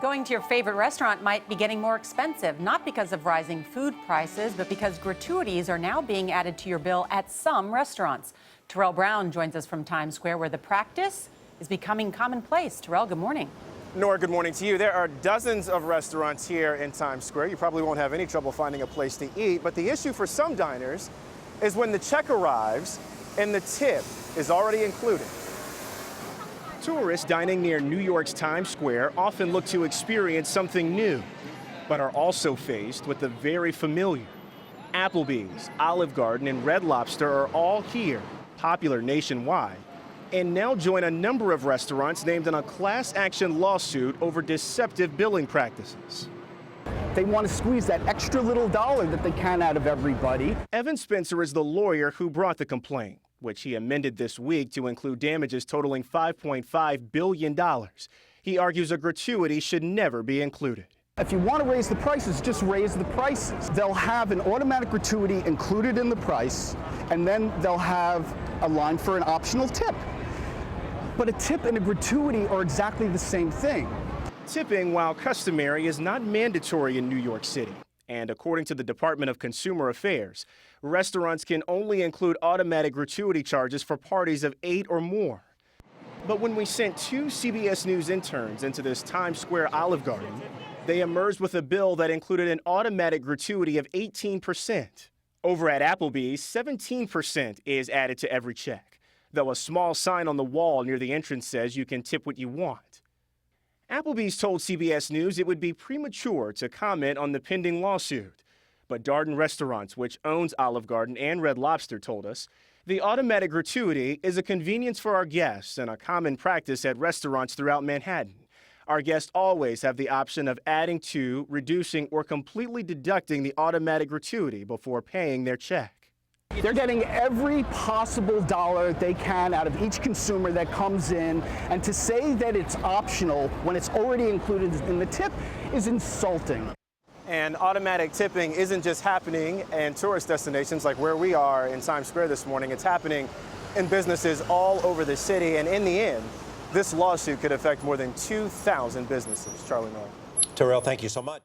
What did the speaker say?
Going to your favorite restaurant might be getting more expensive, not because of rising food prices, but because gratuities are now being added to your bill at some restaurants. Terrell Brown joins us from Times Square, where the practice is becoming commonplace. Terrell, good morning. Nora, good morning to you. There are dozens of restaurants here in Times Square. You probably won't have any trouble finding a place to eat, but the issue for some diners is when the check arrives and the tip is already included. Tourists dining near New York's Times Square often look to experience something new, but are also faced with the very familiar. Applebee's, Olive Garden, and Red Lobster are all here, popular nationwide, and now join a number of restaurants named in a class action lawsuit over deceptive billing practices. They want to squeeze that extra little dollar that they can out of everybody. Evan Spencer is the lawyer who brought the complaint, which he amended this week to include damages totaling $5.5 billion. He argues a gratuity should never be included. If you want to raise the prices, just raise the prices. They'll have an automatic gratuity included in the price, and then they'll have a line for an optional tip. But a tip and a gratuity are exactly the same thing. Tipping, while customary, is not mandatory in New York City. And according to the Department of Consumer Affairs, restaurants can only include automatic gratuity charges for parties of 8 or more. But when we sent 2 CBS News interns into this Times Square Olive Garden, they emerged with a bill that included an automatic gratuity of 18%. Over at Applebee's, 17% is added to every check, though a small sign on the wall near the entrance says you can tip what you want. Applebee's told CBS News it would be premature to comment on the pending lawsuit. But Darden Restaurants, which owns Olive Garden and Red Lobster, told us the automatic gratuity is a convenience for our guests and a common practice at restaurants throughout Manhattan. Our guests always have the option of adding to, reducing, or completely deducting the automatic gratuity before paying their check. They're getting every possible dollar they can out of each consumer that comes in, and to say that it's optional when it's already included in the tip is insulting. And automatic tipping isn't just happening in tourist destinations like where we are in Times Square this morning. It's happening in businesses all over the city, and in the end, this lawsuit could affect more than 2,000 businesses. Charlie Miller. Terrell, thank you so much.